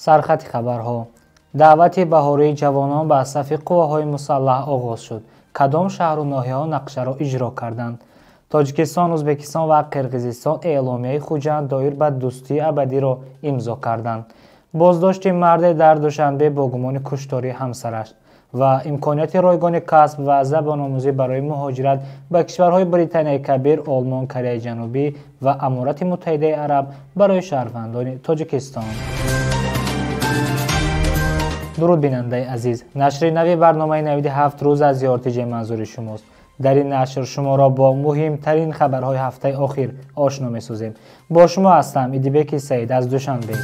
سرخط خبرها. دعوت بهاری جوانان به صف قواهای مسلح آغاز شد. کدام شهر و ناحیه‌ها نقشه را اجرا کردند؟ تاجیکستان، ازبکستان و قرقیزستان اعلامیه خوجند دایر به دوستی ابدی را امضا کردند. بازداشت مرد در دوشنبه با گمان کشتاری همسرش و امکانیت رایگان کسب و زبان‌آموزی برای مهاجرت به کشورهای بریتانیای کبیر، آلمان، کره جنوبی و امارات متحده عرب برای شهروندان تاجیکستان. درود بیننده عزیز، نشر نوی برنامه نوید 7 روز از یارتیجه منظور شماست. در این نشر شما را با مهمترین خبرهای هفته اخیر آشنا می‌سازیم. با شما هستم ایدیبک سعید از دوشنبه.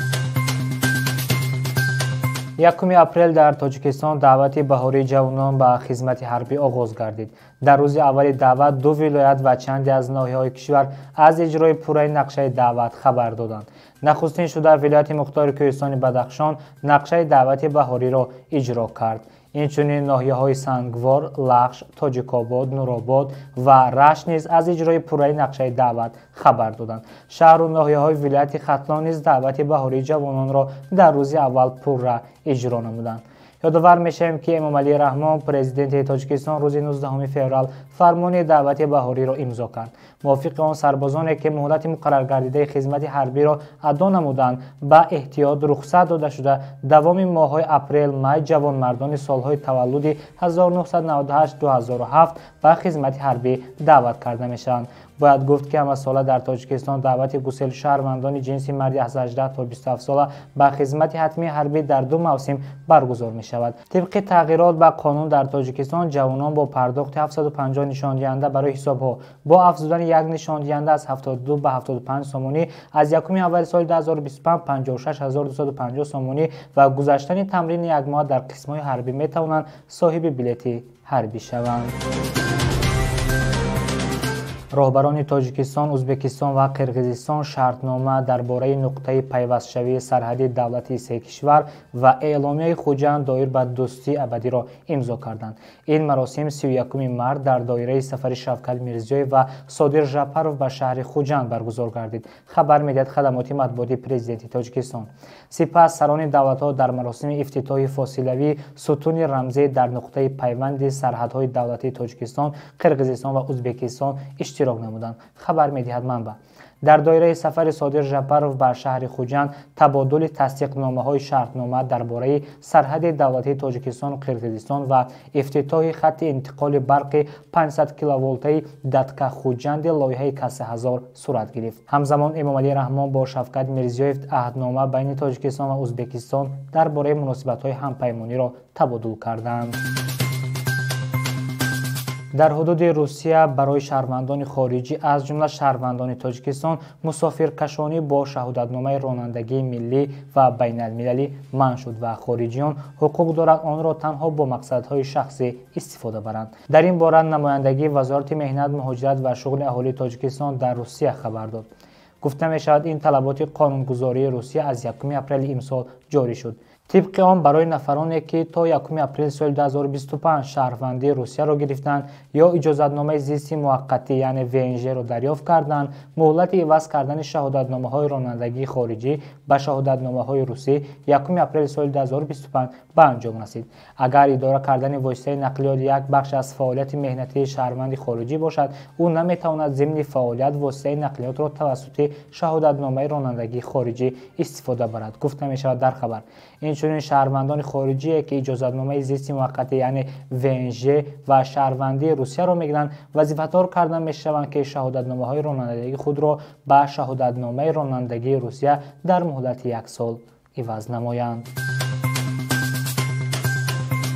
1 اپریل در تاجیکستان دعوت بهاری جوانان به خدمت حربی آغاز گردید. در روز اول دعوت دو ولایت و چندی از ناحیه‌های کشور از اجرای پوره نقشه دعوت خبر دادند. نخستین شده ولایت مختار کوهستان بدخشان نقشه دعوت بهاری را اجرا کرد. اینچنین ناحیه‌های سنگوار، لخش، تاجیک‌آباد، نورآباد و رشت نیز از اجرای پوره نقشه دعوت خبر دادند. شهر و ناحیه‌های ولایت ختلان نیز دعوت بهاری جوانان را در روز اول پوره اجرا نمودند. یادآور می‌شویم که امام علی رحمان پرزیدنت تاجیکستان روز 19 فوریه فرمان دعوت بهاری را امضا کرد. موافق آن سربازانی که مهلت مقرر گردیده خدمت حربی را ادا نمودند به احتیاط رخصت داده شده دوام ماه‌های اپریل می جوانمردان سال‌های تولد 1998 2007 به خدمت حربی دعوت کرده میشوند. باید گفت که همه ساله در تاجیکستان دعوت گسیل شهروندان جنسی مردی از 18 تا 27 ساله به خدمت حتمی حربی در دو موسم برگزار می شود. طبق تغییرات به قانون در تاجیکستان جوانان با پرداخت 750 نشان دهنده برای حساب‌ها با افزودن یک نشان دهنده از 72 به 75 سومانی از 1 اول سال 2025 56250 سومانی و گذشتن تمرین یک ماه در قسم‌های حربی می توانند صاحب بلیت حربی شوند. راهبران تاجیکستان، ازبکستان و قرقیزستان شرطنامه درباره نقطه پیوست‌شوی سرحدی دولتی سه کشور و اعلامیه خوجند دایر به دوستی ابدی را امضا کردند. این مراسم 31 مارس در دایره سفر شوکت میرزیویف و صادر ژاپروف به شهر خوجند برگزار گردید. خبر می‌دهد خدمات مطبوعاتی پرزیدنت تاجیکستان. سپس سران دولت‌ها در مراسم افتتاحی فاصله‌ای ستون رمزی در نقطه پیوند سرحدهای دولتی تاجیکستان، قرقیزستان و ازبکستان اشتراک نمودند. خبر می‌دهد منبع. در دایره سفر صادر ژاپروف به شهر خوجند تبادل تصدیق‌نامه‌های شرطنامه درباره سرحد دولتی تاجیکستان و قرقیزستان و افتتاح خط انتقال برق 500 کیلوولتی دتکا خوجند لایحه کسه هزار صورت گرفت. همزمان امام علی رحمان با شوکت میرزیویف عهدنامه بین تاجیکستان و ازبکستان درباره مناسبت‌های همپیمانی را تبادل کردند. در حدود روسیه برای شهروندان خارجی از جمله شهروندان تاجیکستان مسافرکشانی با شهادتنامه رانندگی ملی و بین المللی منع شد و خارجیان حقوق دارند آن را تنها با مقصدهای شخصی استفاده برند. در این باره نمایندگی وزارت مهنت، مهاجرت و شغل اهالی تاجیکستان در روسیه خبر داد. گفته می شود این طلبات قانونگذاری روسیه از 1 اپریل امسال جاری شد. طبق آن برای نفرانی که تا 1 اپریل سال 2025 شهروندی روسیه را گرفتند یا اجازتنامه زیستی موقتی یعنی VNG را دریافت کردند، مهلت عوض کردن شهادتنامه‌های رانندگی خارجی به شهادتنامه‌های روسی 1 اپریل سال 2025 به انجام رسید. اگر اداره کردن واسطه نقلیات یک بخش از فعالیت مهنتی شهروند خارجی باشد، او نمی‌تواند ضمن فعالیت واسطه نقلیات را توسط شهادتنامه رانندگی خارجی استفاده برد. گفته می‌شود در خبر اینچنین شهروندان خارجی که اجازتنامه زیستی موقتی یعنی VNG و شهروندی روسیه را میگیرند وظیفه‌دار کردن میشوند که شهادتنامه‌های رانندگی خود را به شهادتنامه رانندگی روسیه در مهلت 1 سال عوض نمایند.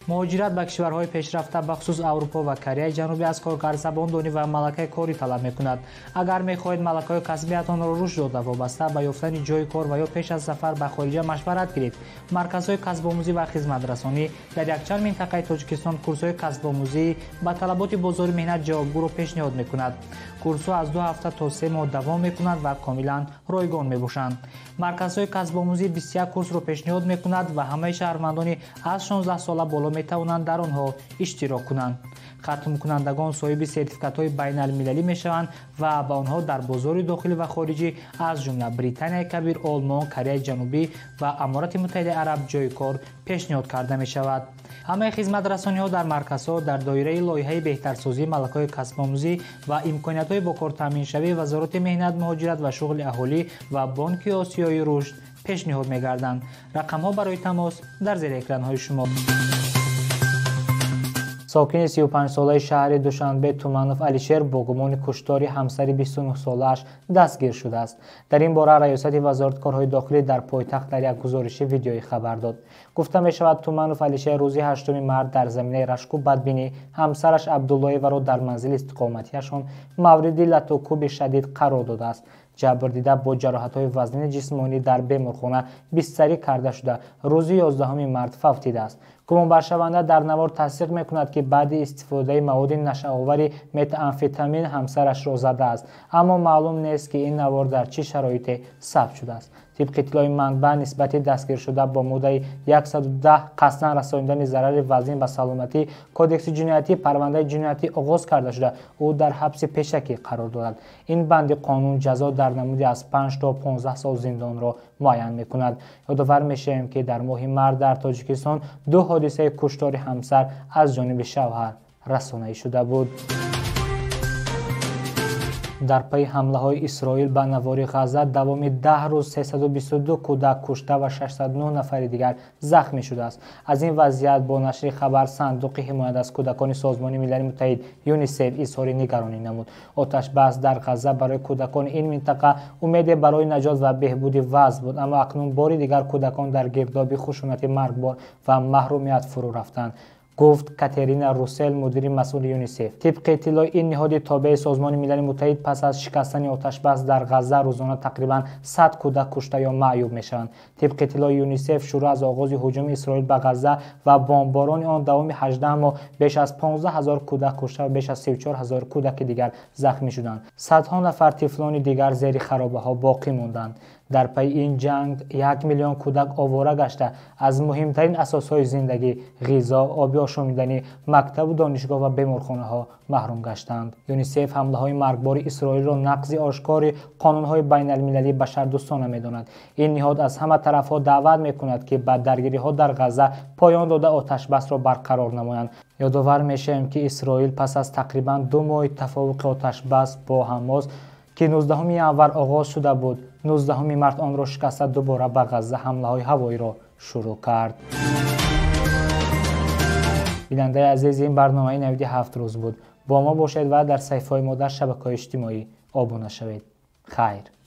مهاجرت به کشورهای پیشرفته بخصوص اروپا و کره جنوبی از کارگر زباندانی و ملکه کاری طلب می‌کند. اگر می‌خواهید ملکه کسبیتان را رشد داده وابسته به یافتن جای کار و یا پیش از سفر به خارج مشورت گیرید. مرکزهای کسب آموزی و خدمت رسانی در یکچند منطقه تاجیکستان کورس‌های کسب آموزی به طلبات بازار مهنت جوابگو را پیشنهاد می‌کند. کورس‌ها از 2 هفته تا 3 ماه دوام می‌کنند و کاملا رایگان می‌باشند. مرکزهای کسب آموزی 21 کورس را پیشنهاد می‌کند و همه شهروندان از 16 ساله بالا می‌توانند در آنها اشتراک کنند. ختم کنندگان صاحب سرتیفیکات‌های بین‌المللی میشوند و با آنها در بازار داخلی و خارجی از جمله بریتانیای کبیر، آلمان، کره جنوبی و امارات متحده عرب جای کار پیشنهاد کرده می شود. همه خدمت رسانی‌ها در مرکزها در دایره لایحه بهترسازی ملک‌های کسب آموزی و امکانیت‌های با کار تامین‌شوی وزارت مهنت، مهاجرت و شغل اهالی و بانک آسیای رشد پیشنهاد می‌گردند. رقم‌ها برای تماس در زیر اکران‌های شما. ساکن 35 ساله شهر دوشنبه تومنوف علیشیر با گمان کشتار همسر 29 ساله‌اش دستگیر شده است. در این باره ریاست وزارت کارهای داخلی در پایتخت در یک گزارش ویدیویی خبر داد. گفته می شود تومنوف علیشیر روز 8 مارس در زمینه رشک و بدبینی همسرش عبدالله و را در منزل استقامتیشان مورد لط و کوب شدید قرار داده است. جبر دیده با جراحت‌های وزنی جسمانی در بیمارخانه بستری کرده شده روز 11 مارس فوتیده است. گمانبرشونده در نوار تصدیق می‌کند که بعد استفاده مواد نشه‌آور متامفتامین همسرش را زده است، اما معلوم نیست که این نوار در چه شرایطی ثبت شده است. طبق اطلاع منبع نسبت دستگیر شده با ماده 110 قصداً رساندن ضرر وزین به سلامتی کدکس جنایتی پرونده جنایتی آغاز کرده شده او در حبس پیشکی قرار دارد. این بند قانون جزا در نمود از 5 تا 15 سال زندان را معین می‌کند. یادآور می‌شویم که در ماه مارس در تاجیکستان 2 حادثه کشتار همسر از جانب شوهر رسانه‌ای شده بود. در پی حمله های اسرائیل به نوار غزه دوام 10 روز 322 کودک کشته و 609 نفر دیگر زخمی شده است. از این وضعیت با نشر خبر صندوق حمایت از کودکان سازمان ملل متحد یونیسف اظهار نگرانی نمود. آتش بس در غزه برای کودکان این منطقه امید برای نجات و بهبود وضع بود، اما اکنون بار دیگر کودکان در گرداب خشونت مرگبار و محرومیت فرو رفتند، گفت کاترینا روسل مدیر مسئول یونیسف. طبق اطلاع این نهاد تابع سازمان ملل متحد پس از شکستن آتش بس در غزه روزانه تقریبا 100 کودک کشته یا معیوب میشوند. طبق اطلاع یونیسف شروع از آغاز هجوم اسرائیل به غزه و بمباران آن دوام 18 ماه بیش از 15000 کودک کشته و بیش از 34000 کودک دیگر زخمی شدند. صدها نفر طفلان دیگر زیر خرابه‌ها باقی ماندند. در پی این جنگ 1 میلیون کودک آواره گشته از مهمترین اساسهای زندگی غذا، آب آشامیدنی، مکتب و دانشگاه و بیمارخانه‌ها محروم گشتند. یونیسف حمله‌های مرگبار اسرائیل را نقض آشکار قانون‌های بین‌المللی بشردوستانه می‌داند. این نهاد از همه طرف‌ها دعوت می‌کند که به درگیری‌ها در غزه پایان داده آتش بس را برقرار نمایند. یادآور می‌شویم که اسرائیل پس از تقریباً 2 ماه توافق آتش بس با حماس که 19 اول آغاز شده بود، 19 مارس آن را شکسته دوباره به غزه حمله‌های هوایی را شروع کرد. بیننده عزیز، این برنامه 97 روز بود. با ما باشید و در صفحه‌های ما در شبکه‌های اجتماعی آبونه شوید. خیر.